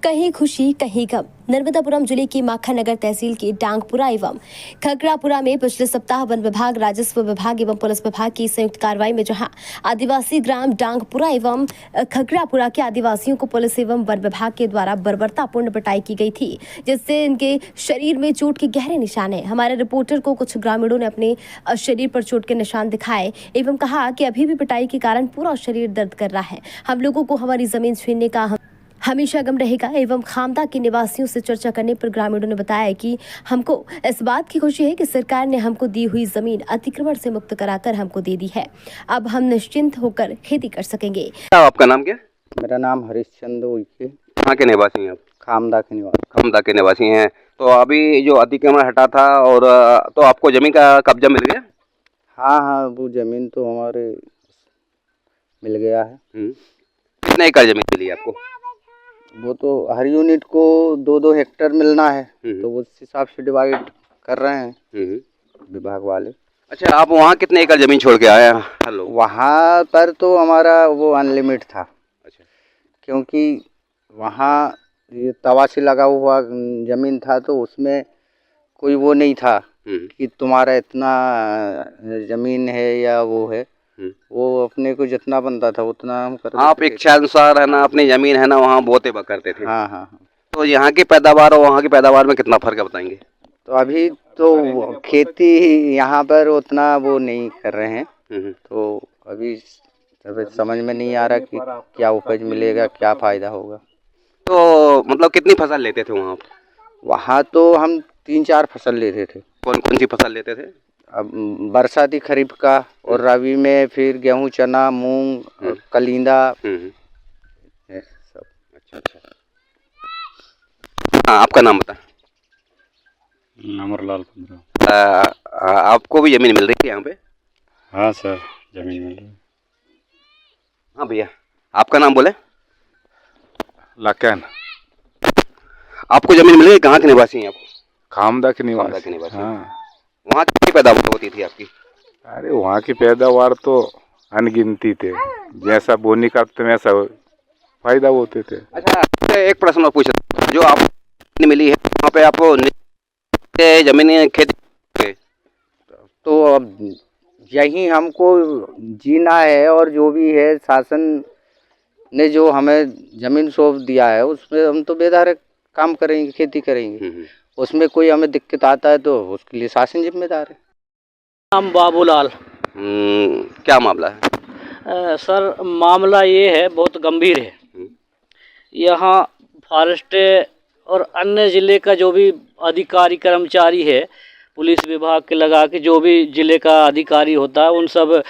कहीं खुशी कहीं गम। नर्मदापुरम जिले की माखा नगर तहसील के डांगपुरा एवं खगरापुरा में पिछले सप्ताह वन विभाग, राजस्व विभाग एवं पुलिस विभाग की संयुक्त कार्रवाई में जहां आदिवासी ग्राम डांगपुरा एवं खगरापुरा के आदिवासियों को पुलिस एवं वन विभाग के द्वारा बर्बरतापूर्ण पिटाई की गई थी, जिससे इनके शरीर में चोट के गहरे निशान हैं। हमारे रिपोर्टर को कुछ ग्रामीणों ने अपने शरीर पर चोट के निशान दिखाए एवं कहा कि अभी भी पिटाई के कारण पूरा शरीर दर्द कर रहा है। हम लोगों को हमारी जमीन छीनने का हमेशा गम रहेगा एवं खामदा के निवासियों से चर्चा करने पर ग्रामीणों ने बताया कि हमको इस बात की खुशी है कि सरकार ने हमको दी हुई जमीन अतिक्रमण से मुक्त कराकर हमको दे दी है। अब हम निश्चिंत होकर खेती कर सकेंगे। आपका नाम क्या? मेरा नाम हरिश्चंद्र उइके। कहाँ के निवासी हैं आप? खामदा के निवासी। खामदा के निवासी हैं। तो अभी जो अतिक्रमण हटा था और तो आपको जमीन का कब्जा मिल गया? हाँ, वो जमीन तो हमारे मिल गया है। कितने एकड़ जमीन मिली आपको? वो तो हर यूनिट को 2-2 हेक्टेयर मिलना है, तो उस हिसाब से डिवाइड कर रहे हैं विभाग वाले। अच्छा, आप वहाँ कितने एकड़ जमीन छोड़ के आए हैं? हेलो, वहाँ पर तो हमारा वो अनलिमिट था। अच्छा, क्योंकि वहाँ ये तवासी लगा हुआ जमीन था, तो उसमें कोई वो नहीं था कि तुम्हारा इतना जमीन है या वो है। वो अपने को जितना बनता था उतना हम करते थे। आप इच्छा अनुसार है ना, अपनी जमीन है ना वहाँ बोते करते थे। हाँ। तो यहाँ की पैदावार और वहाँ की पैदावार में कितना फर्क है बताएंगे? तो अभी तो खेती यहाँ पर उतना वो नहीं कर रहे हैं, तो अभी समझ में नहीं आ रहा कि क्या उपज मिलेगा, क्या फायदा होगा। तो मतलब कितनी फसल लेते थे वहाँ? वहाँ तो हम 3-4 फसल लेते थे। कौन कौन सी फसल लेते थे? अब बरसाती खरीफ का और रबी में फिर गेहूं, चना, मूंग, कलिंदा सब। अच्छा। हाँ, आपका नाम बता। अमरलाल पंद्रा। आपको भी जमीन मिल रही है यहाँ पे? हाँ सर, जमीन मिल रही है। हाँ भैया, आपका नाम बोले? लखन। आपको जमीन मिल रही है? कहाँ के निवासी हैं आप? खामदा के निवासी। खामदा के निवासी। हाँ। वहाँ कितनी पैदावार होती थी आपकी? अरे वहाँ की पैदावार तो अनगिनती थे, जैसा बोनी करते वैसा फायदा होते थे। अच्छा, एक प्रश्न और पूछ, जो आपको मिली है वहाँ पे आपको जमीन खेती, तो अब यही हमको जीना है और जो भी है शासन ने जो हमें जमीन सौंप दिया है उसमें हम तो बेदार काम करेंगे, खेती करेंगे। उसमें कोई हमें दिक्कत आता है तो उसके लिए शासन जिम्मेदार है। नाम बाबूलाल। क्या मामला है? सर, मामला ये है, बहुत गंभीर है। यहाँ फॉरेस्ट और अन्य ज़िले का जो भी अधिकारी कर्मचारी है, पुलिस विभाग के लगा के जो भी ज़िले का अधिकारी होता है, उन सब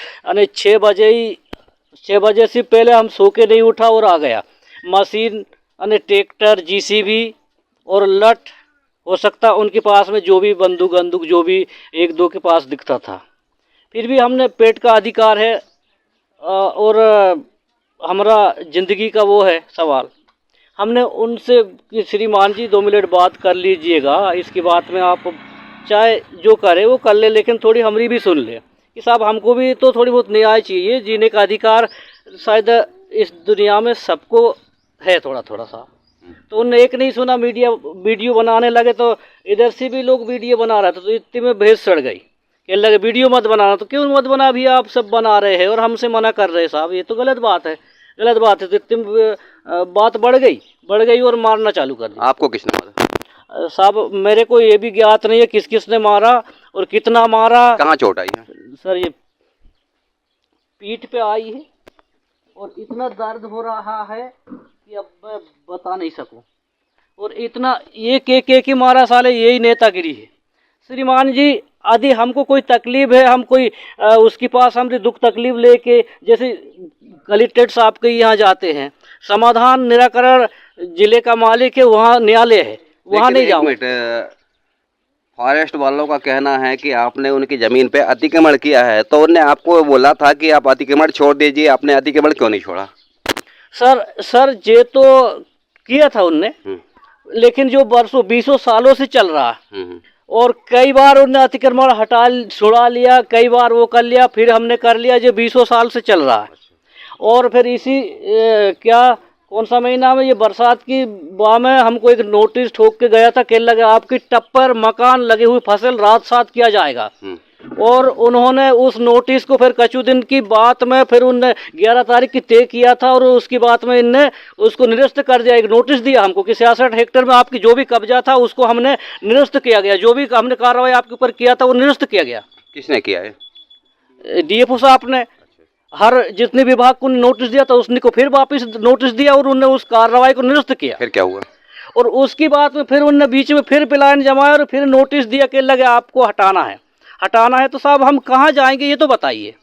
6 बजे से पहले हम सो के नहीं उठा और आ गया। मशीन ट्रैक्टर, जीसीबी और लठ हो सकता उनके पास में जो भी बंदूक जो भी 1-2 के पास दिखता था। फिर भी हमने पेट का अधिकार है और हमारा ज़िंदगी का वो है सवाल। हमने उनसे कि श्रीमान जी 2 मिनट बात कर लीजिएगा, इसकी बात में आप चाहे जो करे वो कर ले, लेकिन थोड़ी हमारी भी सुन ले कि साहब हमको भी तो थोड़ी बहुत न्याय चाहिए। जीने का अधिकार शायद इस दुनिया में सबको है थोड़ा सा। तो उन्हें एक नहीं सुना, वीडियो बनाने लगे, तो इधर से भी लोग वीडियो बना रहे थे, तो इतने में भैंस सड़ गई। कहने लगे वीडियो मत बनाना। तो क्यों मत बना, भी आप सब बना रहे हैं और हमसे मना कर रहे हैं साहब, ये तो गलत बात है। तो इतनी बात बढ़ गई और मारना चालू कर दिया। आपको किसने मारा? साहब, मेरे को ये भी ज्ञात नहीं है किसने मारा और कितना मारा। कहाँ चोट आई है? सर, ये पीठ पे आई है और इतना दर्द हो रहा है कि अब मैं बता नहीं सकूं। और इतना एक ही मारा, साले यही नेतागिरी है। श्रीमान जी, यदि हमको कोई तकलीफ है, हम कोई उसके पास हमारी दुख तकलीफ लेके जैसे कलेक्ट्रेट साहब के यहाँ जाते हैं, समाधान निराकरण जिले का मालिक है, वहाँ न्यायालय है, वहाँ नहीं जाऊँ। फॉरेस्ट वालों का कहना है कि आपने उनकी जमीन पे अतिक्रमण किया है, तो उन्होंने आपको बोला था कि आप अतिक्रमण छोड़ दीजिए, आपने अतिक्रमण क्यों नहीं छोड़ा? सर, ये तो किया था उनने, लेकिन जो वर्षों 20 सालों से चल रहा है और कई बार उन्होंने अतिक्रमण छुड़ा लिया, कई बार वो कर लिया, फिर हमने कर लिया, जो 20 साल से चल रहा है। और फिर इसी कौन सा महीना में, ये बरसात की बा में हमको एक नोटिस ठोक के गया था कि लगे आपकी टप्पर मकान लगे हुए फसल रात सात किया जाएगा। और उन्होंने उस नोटिस को फिर कछु दिन की बात में फिर उनने 11 तारीख की तय किया था और उसकी बात में इनने उसको निरस्त कर दिया। एक नोटिस दिया हमको कि 66 हेक्टेयर में आपकी जो भी कब्जा था उसको हमने निरस्त किया गया, जो भी हमने कार्रवाई आपके ऊपर किया था वो निरस्त किया गया। किसने किया है? डीएफओ साहब ने हर जितने विभाग को नोटिस दिया था उसने को फिर वापस नोटिस दिया और उन्होंने उस कार्रवाई को निरस्त किया। फिर क्या हुआ? और उसकी बात में फिर उनने बीच में फिर प्लान जमाया और फिर नोटिस दिया कि लगे आपको हटाना है। तो साहब हम कहाँ जाएंगे ये तो बताइए,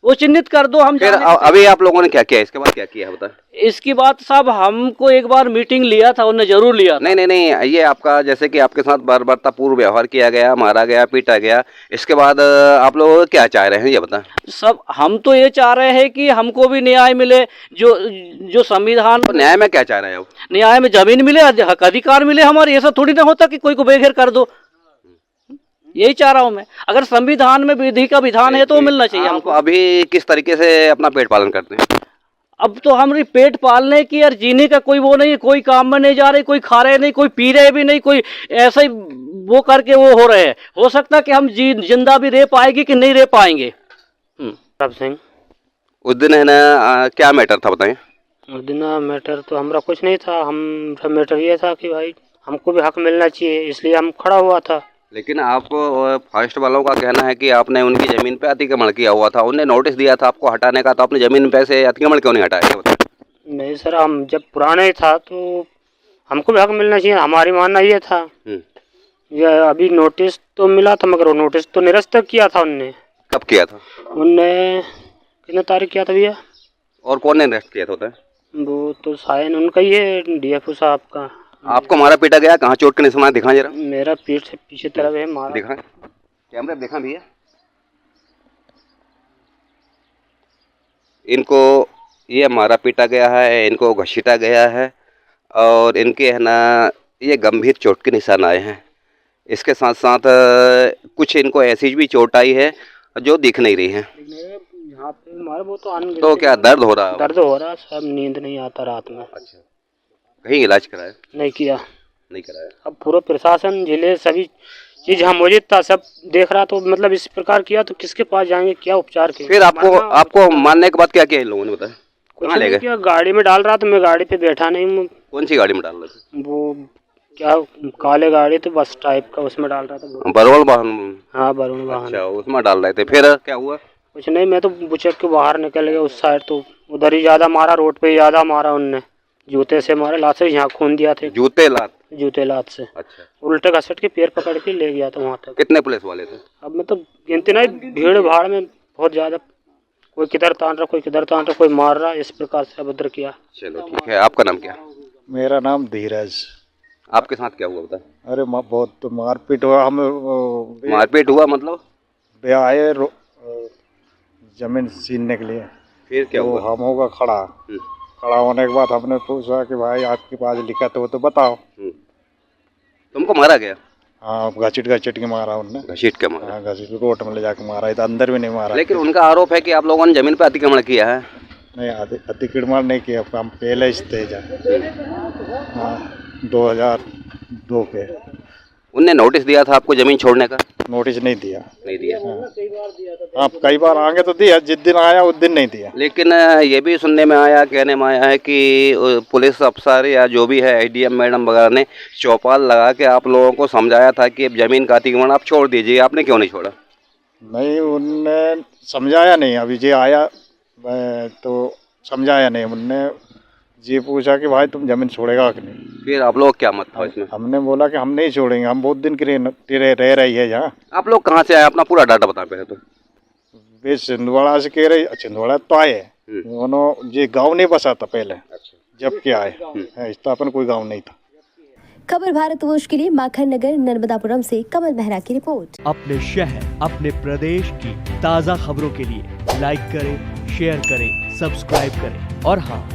वो चिन्हित कर दो। हम फिर अभी आप लोगों ने क्या किया? इसके बाद क्या किया है बता? इसकी बात साहब हमको एक बार मीटिंग लिया था, उन्होंने जरूर लिया था। नहीं, ये आपका जैसे कि आपके साथ बर्बरतापूर्व व्यवहार किया गया, मारा गया, पीटा गया, इसके बाद आप लोग क्या चाह रहे हैं ये बता? सब हम तो ये चाह रहे हैं कि हमको भी न्याय मिले, जो संविधान। तो न्याय में क्या चाह रहे हैं आप? न्याय में जमीन मिले, हक अधिकार मिले हमारे। ऐसा थोड़ी ना होता कि कोई को बेघर कर दो, यही चाह रहा हूँ मैं। अगर संविधान में विधि का विधान है तो वो मिलना चाहिए हमको। अभी किस तरीके से अपना पेट पालन करते हैं? अब तो हमारी पेट पालने की और जीने का कोई वो नहीं है, कोई काम में नहीं जा रहे, कोई खा रहे नहीं, कोई पी रहे भी नहीं, कोई ऐसा ही वो करके वो हो रहे हैं। हो सकता है कि हम जिंदा भी रह पाएंगे कि नहीं रह पाएंगे। प्रताप सिंह। उस दिन है ना क्या मैटर था बताएं? उस दिन मैटर तो हमारा कुछ नहीं था। हमारा मैटर ये था कि भाई हमको भी हक मिलना चाहिए, इसलिए हम खड़ा हुआ था। लेकिन आपको फॉरेस्ट वालों का कहना है कि आपने उनकी ज़मीन पे अतिक्रमण किया हुआ था, उन्हें नोटिस दिया था आपको हटाने का, तो आपने ज़मीन पे से अतिक्रमण क्यों नहीं हटाया? नहीं सर, हम जब पुराना ही था तो हमको भी हक मिलना चाहिए, हमारी मानना ये था। ये अभी नोटिस तो मिला था मगर वो नोटिस तो निरस्त किया था उनने। कब किया था? उनने कितने तारीख किया था भैया? और कौन ने निरस्त किया था? वो तो साइन उनका ही है, डीएफओ साहब का। आपको मारा पीटा गया? कहाँ चोट के निशान दिखा जरा। मेरा पीठ से पीछे तरफ है मारा। दिखा कैमरे दिखा भैया। इनको ये मारा पीटा गया है, इनको घसीटा गया है और इनके है ना ये गंभीर चोट के निशान आए हैं। इसके साथ साथ कुछ इनको ऐसी भी चोट आई है जो दिख नहीं रही है। यहाँ पे मारा वो तो क्या दर्द हो रहा है? दर्द हो रहा है, सब नींद नहीं आता रात में। अच्छा, कहीं इलाज कराया? नहीं किया। नहीं कराया। अब पूरा प्रशासन जिले सभी चीज हम मौजूद था, सब देख रहा, तो मतलब इस प्रकार किया तो किसके पास जाएंगे, क्या उपचार के? फिर आपको मानने के बाद क्या किया इन लोगों ने बताया? कुछ नहीं किया, गाड़ी में डाल रहा था, मैं गाड़ी पे बैठा नहीं। कौन सी गाड़ी में डाल रहे थे? वो क्या काले गाड़ी तो बस टाइप का, उसमें डाल रहा था। बरवल वाहन? हाँ बरुण वाहन। अच्छा, उसमें डाल रहे थे। फिर क्या हुआ? कुछ नहीं, मैं तो बुचक के बाहर निकल गया उस साइड, तो उधर ही ज्यादा मारा, रोड पे ज्यादा मारा उनने। जूते से मारे, लात से यहाँ खून दिया थे। जूते लात से? अच्छा। उल्टे घसट के पैर पकड़ के ले गया था वहाँ तक। कितने पुलिस वाले थे? अब मतलब गिनती नहीं, भीड़ भाड़ में बहुत ज्यादा, कोई किधर तान रहा, कोई किधर तान रहा, कोई मार रहा, इस प्रकार से अभद्र किया। चलो ठीक है। आपका नाम क्या? मेरा नाम धीरज। आपके साथ क्या हुआ बता? अरे बहुत तो मारपीट हुआ। हम मारपीट हुआ मतलब? वे आए जमीन छीनने के लिए। फिर क्या हुआ? हम होगा खड़ा। खड़ा होने के बाद हमने पूछा कि भाई आपके पास लिखा तो बताओ। तुमको मारा गया? हाँ, घसीट के मारा उनने। घसीट के मारा? हाँ, घसीट रोड में ले जाके मारा, इधर अंदर भी नहीं मारा। लेकिन उनका आरोप है कि आप लोगों ने जमीन पे अतिक्रमण किया है। नहीं, अतिक्रमण नहीं किया, हम पहले स्टेज है। हाँ, 2002 के। उनने नोटिस दिया था आपको जमीन छोड़ने का? नोटिस नहीं दिया। नहीं दिया? आप कई बार आगे तो दिया, जिस दिन आया उस दिन नहीं दिया। लेकिन ये भी सुनने में आया, कहने में आया है कि पुलिस अफसर या जो भी है एडीएम मैडम वगैरह ने चौपाल लगा के आप लोगों को समझाया था कि अब जमीन का अतिक्रमण आप छोड़ दीजिए। आपने क्यों नहीं छोड़ा? नहीं, उनने समझाया नहीं। अभी जे आया तो समझाया नहीं। उनने जी पूछा कि भाई तुम जमीन छोड़ेगा कि नहीं। फिर आप लोग क्या मत था इसमें? हमने बोला कि हम नहीं छोड़ेंगे, हम बहुत दिन के लिए रह रही है यहाँ। आप लोग कहाँ से आए? अपना पूरा डाटा बता पहले तो। वे छिंदवाड़ा से कह रहे। छिंदवाड़ा तो आए, उन्होंने ये गांव नहीं बसा था पहले। जब के आए स्थापन कोई गांव नहीं था। खबर भारतवर्ष के लिए माखन नगर नर्मदापुरम से कमल मेहरा की रिपोर्ट। अपने शहर, अपने प्रदेश की ताज़ा खबरों के लिए लाइक करें, शेयर करें, सब्सक्राइब करें और हाँ,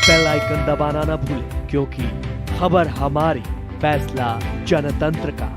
बेल आइकन दबाना ना भूलें, क्योंकि खबर हमारी, फैसला जनतंत्र का।